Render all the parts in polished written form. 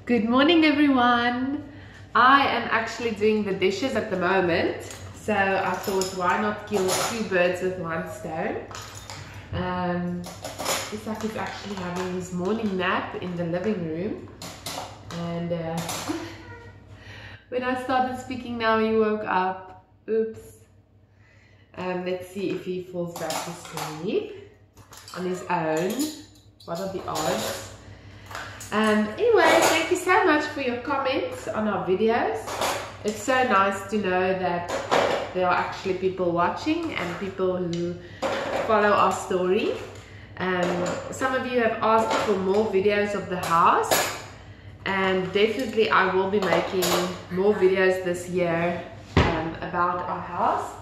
Good morning, everyone. I am actually doing the dishes at the moment, so I thought, why not kill two birds with one stone. Isak is actually having his morning nap in the living room, and when I started speaking now, he woke up. Oops. Let's see if he falls back to sleep on his own. What are the odds? Anyway, thank you so much for your comments on our videos. It's so nice to know that there are actually people watching and people who follow our story. Some of you have asked for more videos of the house, and definitely I will be making more videos this year about our house.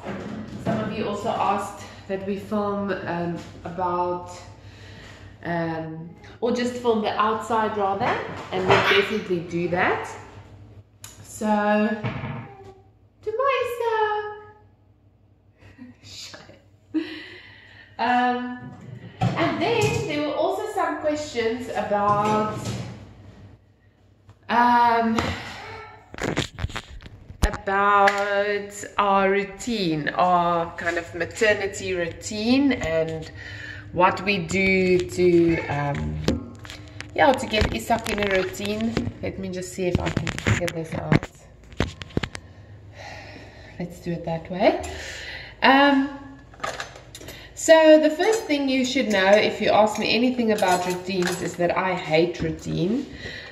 Some of you also asked that we film or just film the outside rather, and we'll definitely do that. So, Tomaisa! Shut it. And then there were also some questions about our routine, our kind of maternity routine, and what we do to get Isak in a routine. Let me just see if I can figure this out. Let's do it that way. So the first thing you should know, if you ask me anything about routines, is that I hate routine,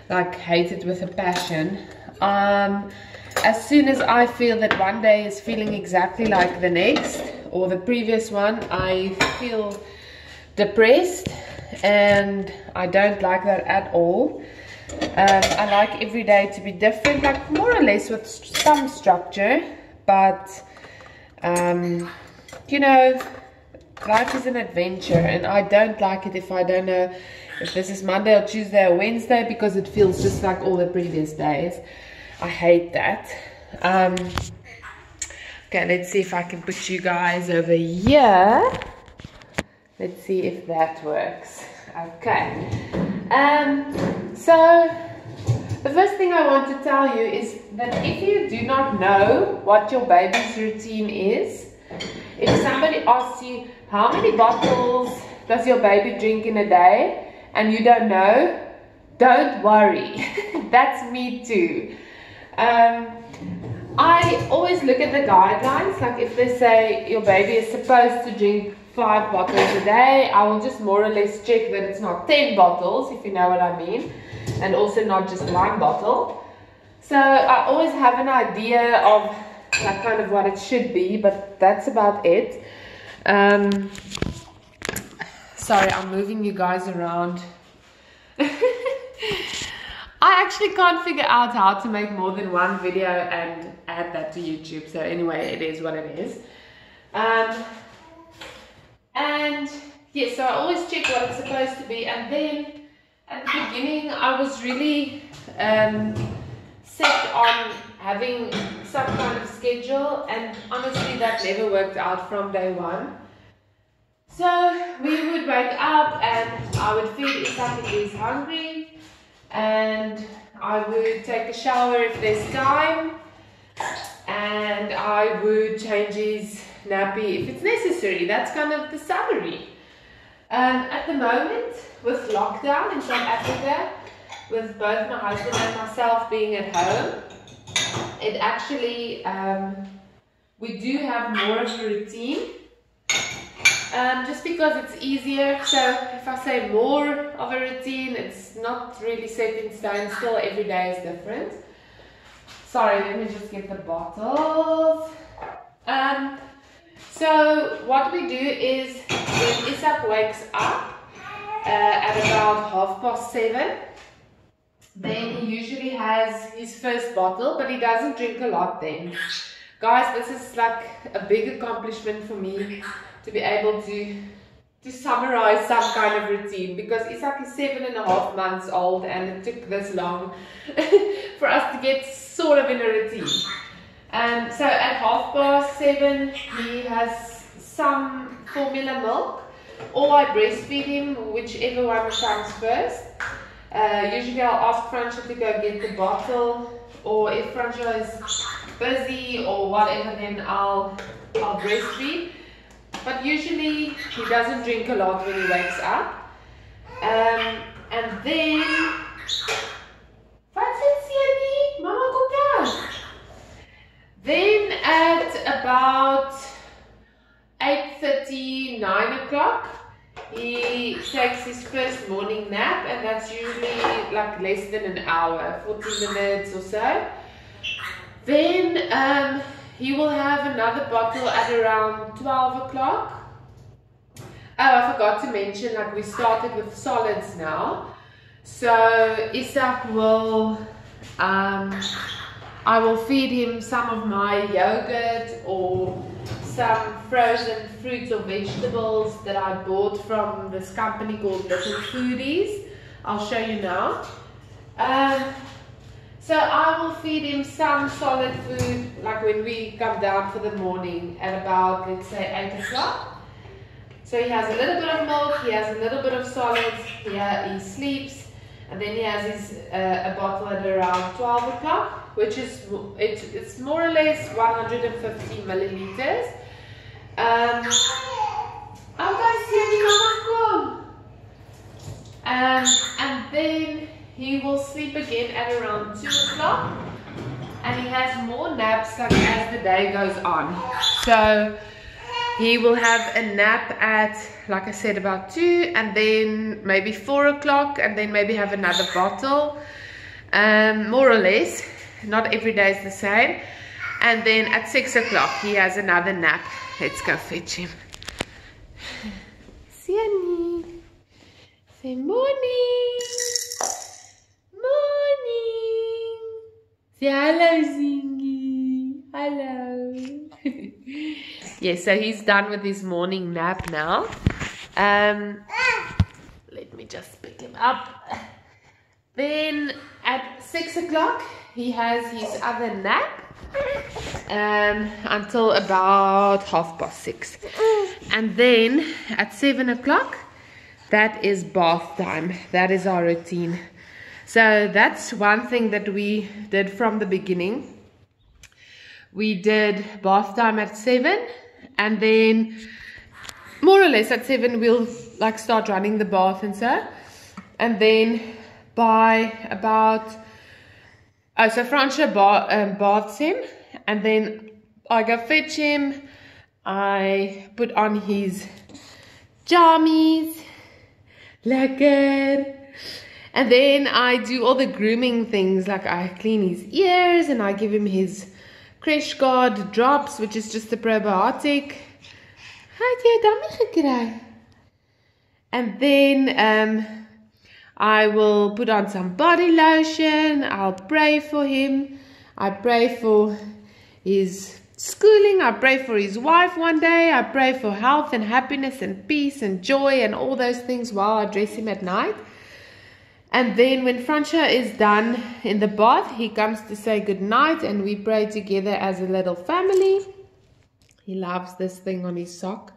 like hate it with a passion. As soon as I feel that one day is feeling exactly like the next or the previous one, I feel depressed, and I don't like that at all. I like every day to be different, like more or less with some structure, but you know, life is an adventure, and I don't like it if I don't know if this is Monday or Tuesday or Wednesday, because it feels just like all the previous days. I hate that. Okay, let's see if I can put you guys over here. Let's see if that works. Okay. So the first thing I want to tell you is that if you do not know what your baby's routine is, if somebody asks you how many bottles does your baby drink in a day and you don't know, don't worry. That's me too. I always look at the guidelines, like if they say your baby is supposed to drink 5 bottles a day, I will just more or less check that it's not 10 bottles, if you know what I mean, and also not just 1 bottle. So I always have an idea of like kind of what it should be, but that's about it. Sorry, I'm moving you guys around. I actually can't figure out how to make more than one video and add that to YouTube. So anyway, it is what it is. And yeah, so I always check what it's supposed to be. And then at the beginning, I was really set on having some kind of schedule. And honestly, that never worked out from day one. So we would wake up and I would feed Isak if he's hungry. And I would take a shower if there's time, and I would change his nappy if it's necessary. That's kind of the summary. At the moment, with lockdown in South Africa, with both my husband and myself being at home, it actually, we do have more of a routine. Just because it's easier. So if I say more of a routine, it's not really set in stone. Still, every day is different. Sorry, let me just get the bottles. So what we do is when Isak wakes up at about 7:30, then he usually has his first bottle, but he doesn't drink a lot then. Guys, this is like a big accomplishment for me, to be able to summarize some kind of routine, because Isak is 7.5 months old and it took this long for us to get sort of in a routine. So at 7:30 he has some formula milk, or I breastfeed him, whichever one comes first. Usually I'll ask Fransha to go get the bottle, or if Fransha is busy or whatever, then I'll breastfeed. But usually he doesn't drink a lot when he wakes up. And then Mama cooked out. Then at about 8:30, 9 o'clock, he takes his first morning nap, and that's usually like less than an hour, 40 minutes or so. Then he will have another bottle at around 12 o'clock. Oh, I forgot to mention, like, we started with solids now. So Isak will, I will feed him some of my yogurt or some frozen fruits or vegetables that I bought from this company called Little Foodies. I'll show you now. So I will feed him some solid food, like when we come down for the morning at about, let's say, 8 o'clock. So he has a little bit of milk, he has a little bit of solids, he sleeps, and then he has his a bottle at around 12 o'clock, which is it's more or less 150 milliliters. And then he will sleep again at around 2 o'clock, and he has more naps like as the day goes on. So he will have a nap at, like I said, about 2, and then maybe 4 o'clock, and then maybe have another bottle, more or less. Not every day is the same. And then at 6 o'clock he has another nap. Let's go fetch him. Siani, say morning. Morning. Say hello, Zingy. Hello. Yes, so he's done with his morning nap now. Let me just pick him up. Then at 6 o'clock he has his other nap until about 6:30. And then at 7 o'clock, that is bath time. That is our routine. So that's one thing that we did from the beginning. We did bath time at 7, and then more or less at 7 we'll like start running the bath and so. And then by about, so Fransha baths him, and then I go fetch him. I put on his jammies, lekker. And then I do all the grooming things, like I clean his ears and I give him his Crash Guard drops, which is just a probiotic. And then I will put on some body lotion. I'll pray for him. I pray for his schooling. I pray for his wife one day. I pray for health and happiness and peace and joy and all those things while I dress him at night. And then when Fransha is done in the bath, he comes to say good night, and we pray together as a little family. He loves this thing on his sock.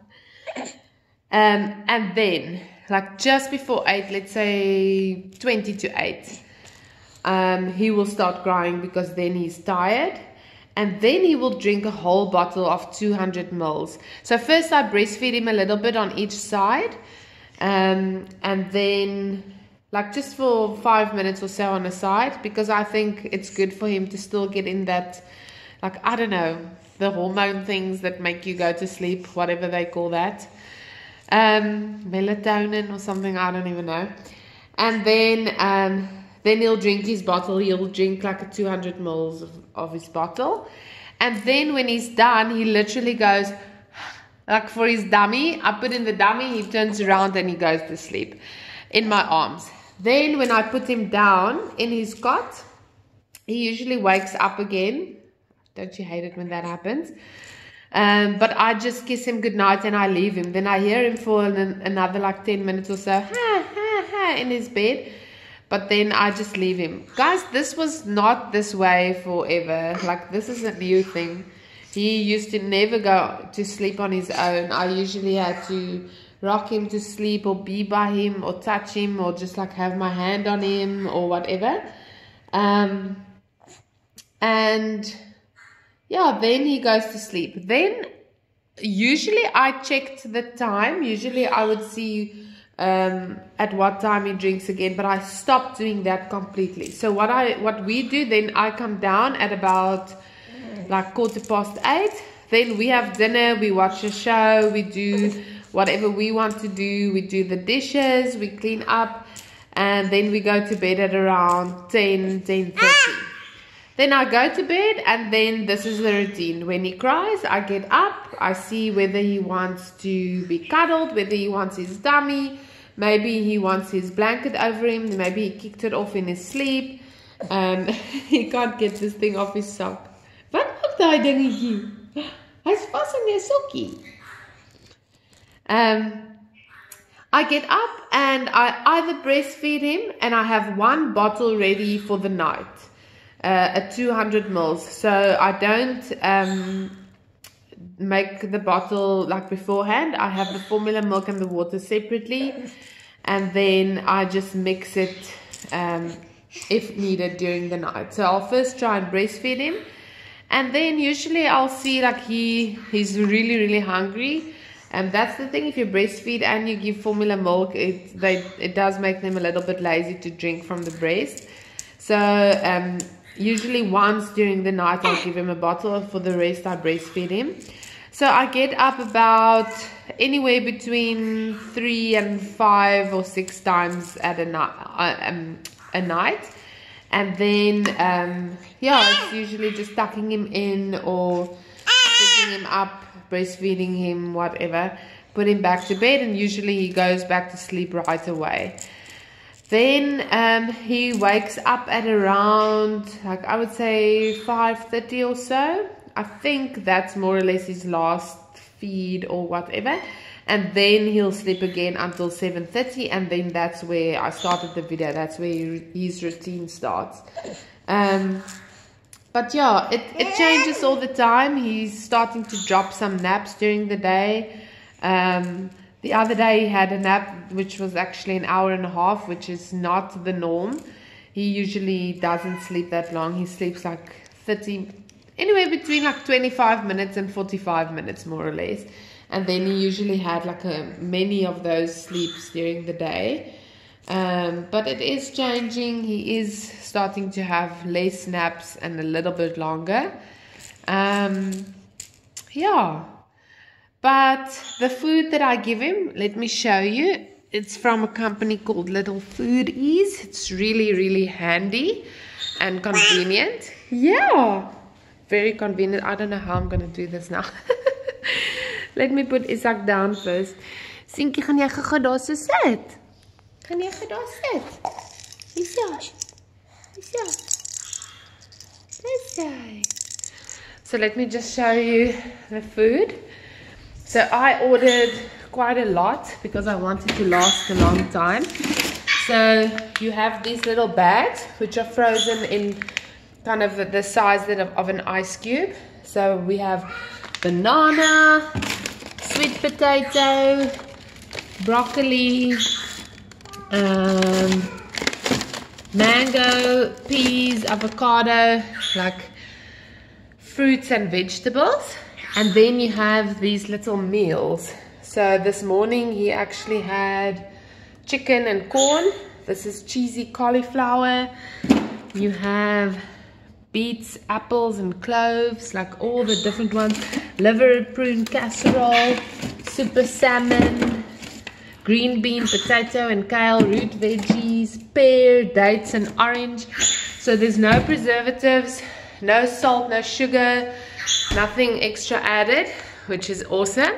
And then, like just before 8, let's say 20 to 8, he will start crying because then he's tired. And then he will drink a whole bottle of 200 ml. So first I breastfeed him a little bit on each side. And then like just for 5 minutes or so on the side, because I think it's good for him to still get in that, like, I don't know, the hormone things that make you go to sleep, whatever they call that. Melatonin or something, I don't even know. And then he'll drink his bottle. He'll drink like a 200 ml of his bottle. And then when he's done, he literally goes, like for his dummy, I put in the dummy, he turns around and he goes to sleep in my arms. Then when I put him down in his cot, he usually wakes up again. Don't you hate it when that happens? But I just kiss him goodnight and I leave him. Then I hear him for another like 10 minutes or so, in his bed. But then I just leave him. Guys, this was not this way forever. Like, this is a new thing. He used to never go to sleep on his own. I usually had to rock him to sleep or be by him or touch him or just like have my hand on him or whatever. And yeah, then he goes to sleep. Then usually I checked the time. Usually I would see at what time he drinks again, but I stopped doing that completely. So what we do, then I come down at about like 8:15. Then we have dinner, we watch a show, we do whatever we want to do, we do the dishes, we clean up, and then we go to bed at around 10:30. Then I go to bed, and then this is the routine. When he cries, I get up, I see whether he wants to be cuddled, whether he wants his dummy, maybe he wants his blanket over him, maybe he kicked it off in his sleep. He can't get this thing off his sock. Wat maak daai dingetjie? Hy's vas in jou sokkie. I get up and I either breastfeed him, and I have one bottle ready for the night, a 200 ml. So I don't make the bottle like beforehand. I have the formula milk and the water separately, and then I just mix it if needed during the night. So I'll first try and breastfeed him, and then usually I'll see like he's really hungry. And that's the thing, if you breastfeed and you give formula milk, it does make them a little bit lazy to drink from the breast. So usually once during the night I'll give him a bottle. For the rest I breastfeed him. So I get up about anywhere between 3 and 5 or 6 times at a night. And then yeah, it's usually just tucking him in or picking him up, breastfeeding him, whatever, put him back to bed, and usually he goes back to sleep right away. Then he wakes up at around, like I would say 5:30 or so. I think that's more or less his last feed or whatever, and then he'll sleep again until 7:30, and then that's where I started the video. That's where his routine starts. But yeah, it changes all the time. He's starting to drop some naps during the day. The other day he had a nap which was actually an hour and a half, which is not the norm. He usually doesn't sleep that long. He sleeps like 30, anywhere between like 25 minutes and 45 minutes more or less. And then he usually had like many of those sleeps during the day. But it is changing. He is starting to have less naps and a little bit longer. Yeah. But the food that I give him, let me show you. It's from a company called Little Food Ease. It's really handy and convenient. Yeah. Very convenient. I don't know how I'm going to do this now. Let me put Isak down first. Sinkie, gaan jy gou daar so sit? Gaan jy gou daar sit? So let me just show you the food. So I ordered quite a lot because I wanted to last a long time. So you have these little bags which are frozen in kind of the size of an ice cube. So we have banana, sweet potato, broccoli, mango, peas, avocado, like fruits and vegetables. And then you have these little meals. So this morning he actually had chicken and corn. This is cheesy cauliflower. You have beets, apples and cloves, like all the different ones. Liver prune casserole, super salmon, green bean, potato and kale, root veggies, pear, dates and orange. So there's no preservatives, no salt, no sugar, nothing extra added, which is awesome.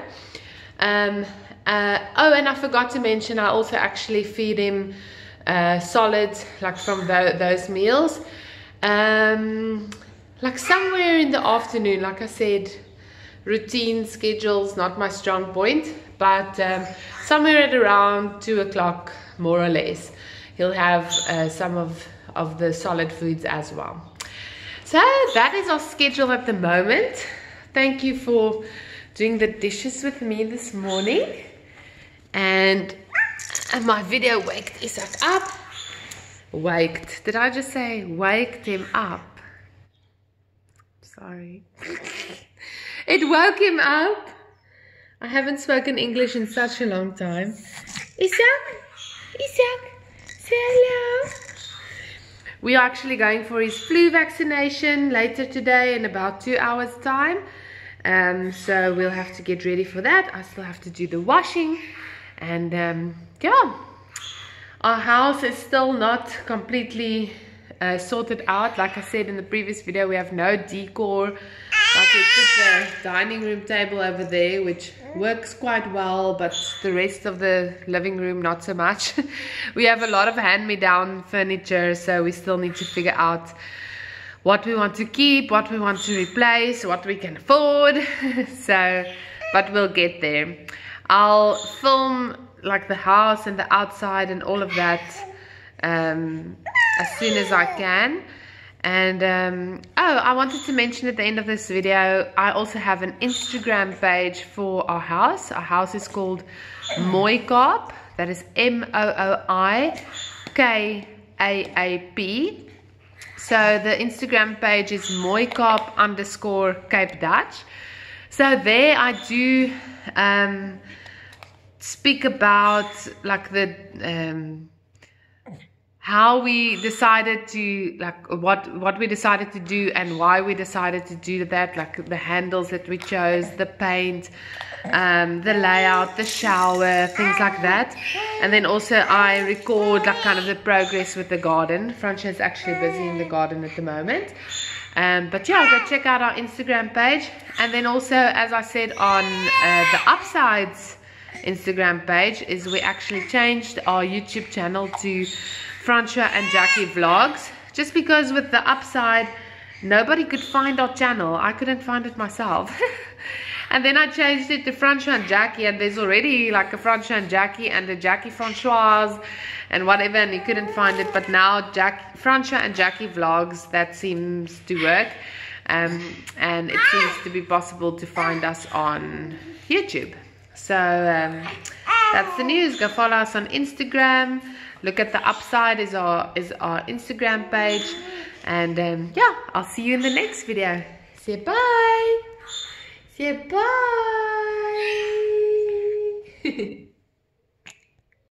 Oh, and I forgot to mention, I also actually feed him solids, like from those meals. Like somewhere in the afternoon, like I said, routine schedule's not my strong point, but somewhere at around 2 o'clock, more or less, he'll have some of the solid foods as well. So that is our schedule at the moment. Thank you for doing the dishes with me this morning. And my video waked Isak up. Waked. Did I just say waked him up? Sorry. It woke him up. I haven't spoken English in such a long time. Isak? Isak? Say hello. We are actually going for his flu vaccination later today in about 2 hours time. So we'll have to get ready for that. I still have to do the washing. And yeah, our house is still not completely sorted out. Like I said in the previous video, we have no decor. Like we put the dining room table over there, which works quite well, but the rest of the living room not so much. We have a lot of hand-me-down furniture, so we still need to figure out what we want to keep, what we want to replace, what we can afford. So, but we'll get there. I'll film like the house and the outside and all of that as soon as I can. And oh, I wanted to mention at the end of this video, I also have an Instagram page for our house. Our house is called Mooikaap. That is MOOIKAAP. So the Instagram page is Mooikaap_Cape Dutch. So there I do speak about like the how we decided to, like what we decided to do and why we decided to do that, like the handles that we chose, the paint, the layout, the shower, things like that. And then also I record like kind of the progress with the garden. Francia is actually busy in the garden at the moment. But yeah, go check out our Instagram page. And then also, as I said on the Upsides Instagram page, is we actually changed our YouTube channel to Francia and Jackie Vlogs, just because with the Upside nobody could find our channel. I couldn't find it myself. And then I changed it to Francia and Jackie, and there's already like a Francia and Jackie and a Jackie Francoise and whatever, and you couldn't find it. But now Francia and Jackie Vlogs, that seems to work, and it seems to be possible to find us on YouTube. So that's the news. Go follow us on Instagram. Look at the Upside is our Instagram page. And yeah, I'll see you in the next video. Say bye. Say bye.